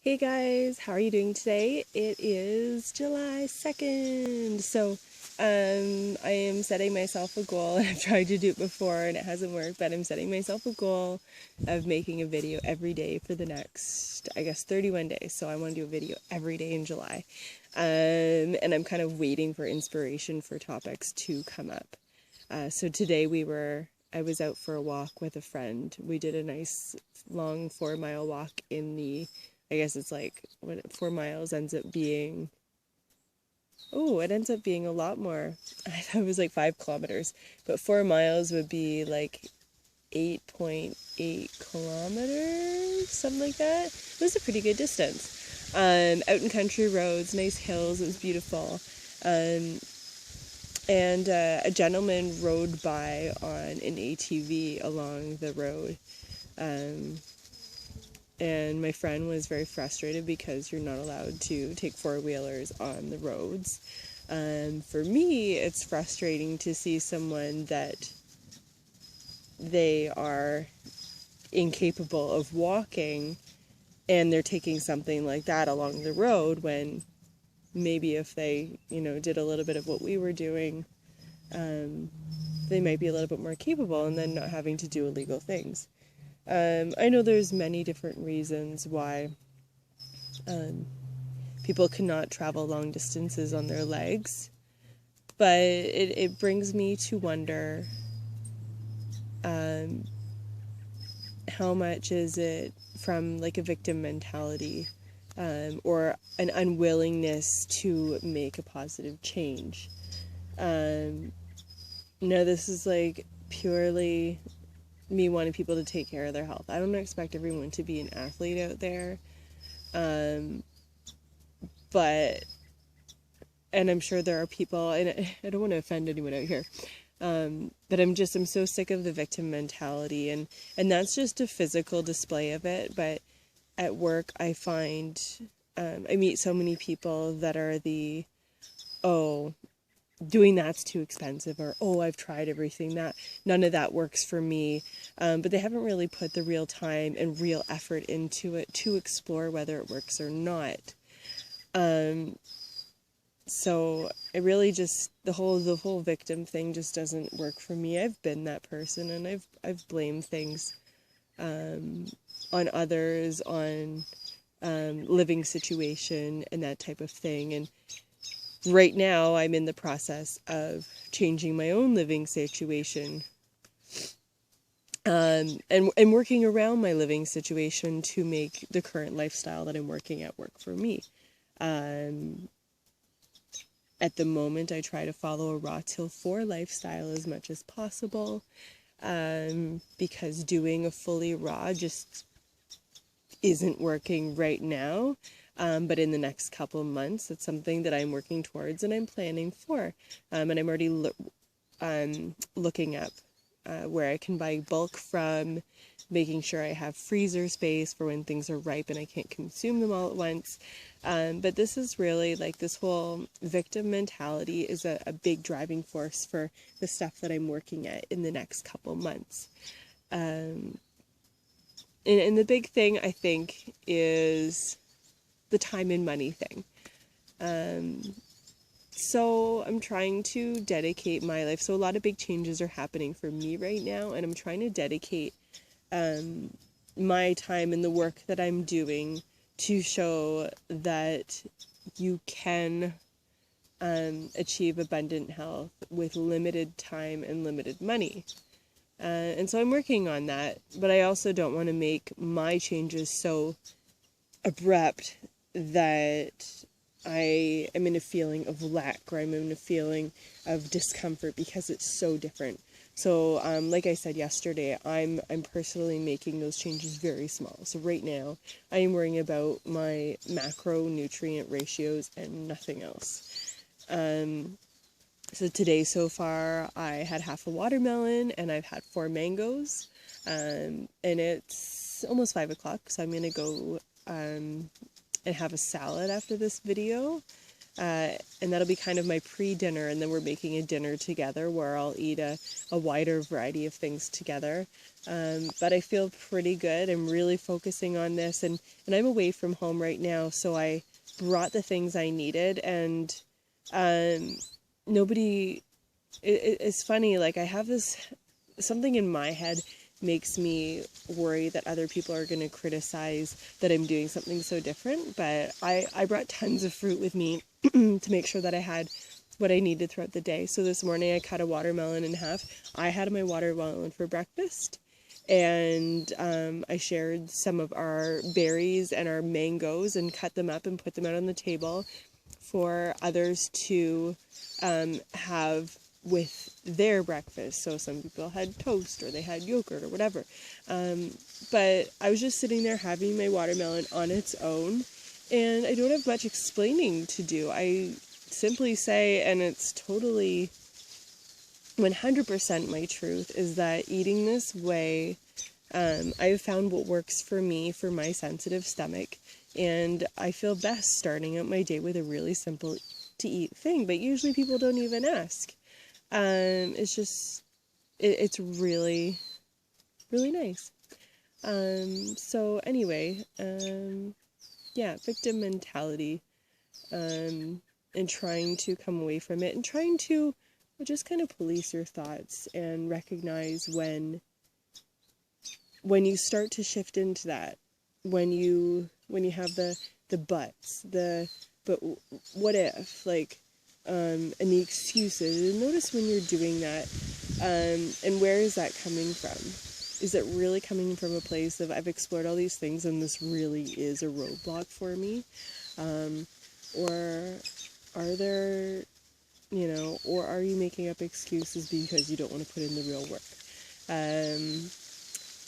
Hey guys, how are you doing today? It is July 2nd. I am setting myself a goal. I've tried to do it before and it hasn't worked, but I'm setting myself a goal of making a video every day for the next, 31 days. So I want to do a video every day in July. And I'm kind of waiting for inspiration for topics to come up. So today I was out for a walk with a friend. We did a nice long 4 mile walk in I guess it's like, 4 miles ends up being, it ends up being a lot more. I thought it was like 5 kilometers, but 4 miles would be like 8.8 kilometers, something like that. It was a pretty good distance. Out in country roads, nice hills, it was beautiful. And a gentleman rode by on an ATV along the road. And my friend was very frustrated because you're not allowed to take four-wheelers on the roads. For me, it's frustrating to see someone that they are incapable of walking and they're taking something like that along the road when maybe if they, did a little bit of what we were doing, they might be a little bit more capable and then not having to do illegal things. I know there's many different reasons why people cannot travel long distances on their legs, but it brings me to wonder how much is it from like a victim mentality or an unwillingness to make a positive change. No, this is like purely me wanting people to take care of their health. I don't expect everyone to be an athlete out there. But, and I'm sure there are people, and I don't want to offend anyone out here, but I'm so sick of the victim mentality, and that's just a physical display of it. But at work, I find, I meet so many people that are doing that's too expensive, or I've tried everything, that none of that works for me, but they haven't really put the real time and real effort into it to explore whether it works or not. So it really just, the whole victim thing just doesn't work for me. I've been that person, and I've blamed things on others, on living situation and that type of thing. And right now I'm in the process of changing my own living situation, and working around my living situation to make the current lifestyle that I'm working at work for me. At the moment, I try to follow a raw till 4 lifestyle as much as possible, because doing a fully raw just isn't working right now. But in the next couple of months, it's something that I'm working towards and I'm planning for. And I'm already looking up where I can buy bulk from, making sure I have freezer space for when things are ripe and I can't consume them all at once. But this is really like, this whole victim mentality is a big driving force for the stuff that I'm working at in the next couple months. And the big thing, I think, is the time and money thing. So I'm trying to dedicate my life. So a lot of big changes are happening for me right now, and I'm trying to dedicate my time and the work that I'm doing to show that you can achieve abundant health with limited time and limited money. And so I'm working on that, but I also don't want to make my changes so abrupt that I am in a feeling of lack, or I'm in a feeling of discomfort, because it's so different. So, like I said yesterday, I'm personally making those changes very small. So right now, I am worrying about my macronutrient ratios and nothing else. So today so far, I had half a watermelon and I've had 4 mangoes. And it's almost 5 o'clock, so I'm going to go and have a salad after this video. And that'll be kind of my pre-dinner, and then we're making a dinner together where I'll eat a wider variety of things together. But I feel pretty good. I'm really focusing on this, and I'm away from home right now, so I brought the things I needed, and nobody, it's funny, like I have this, something in my head makes me worry that other people are going to criticize that I'm doing something so different, but I brought tons of fruit with me to make sure that I had what I needed throughout the day. So this morning I cut a watermelon in half. I had my watermelon for breakfast, and I shared some of our berries and our mangoes and cut them up and put them out on the table for others to have with their breakfast. So some people had toast, or they had yogurt or whatever. But I was just sitting there having my watermelon on its own, and I don't have much explaining to do. I simply say, and it's totally 100% my truth, is that eating this way, I have found what works for me, for my sensitive stomach, and I feel best starting out my day with a really simple to eat thing. But usually people don't even ask. It's just, it's really, really nice. So anyway, yeah, victim mentality, and trying to come away from it, and trying to just kind of police your thoughts and recognize when you start to shift into that, when you have the buts, but what if, like, and the excuses, and notice when you're doing that, and where is that coming from? Is it really coming from a place of, I've explored all these things and this really is a roadblock for me? Or are there, or are you making up excuses because you don't want to put in the real work?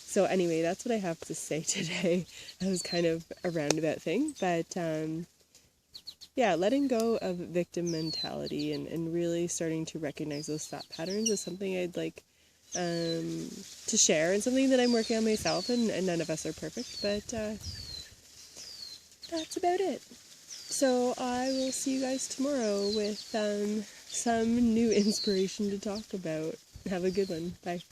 So anyway, that's what I have to say today. That was kind of a roundabout thing, but yeah, letting go of victim mentality and really starting to recognize those thought patterns is something I'd like to share, and something that I'm working on myself, and none of us are perfect, but that's about it. So I will see you guys tomorrow with some new inspiration to talk about. Have a good one. Bye.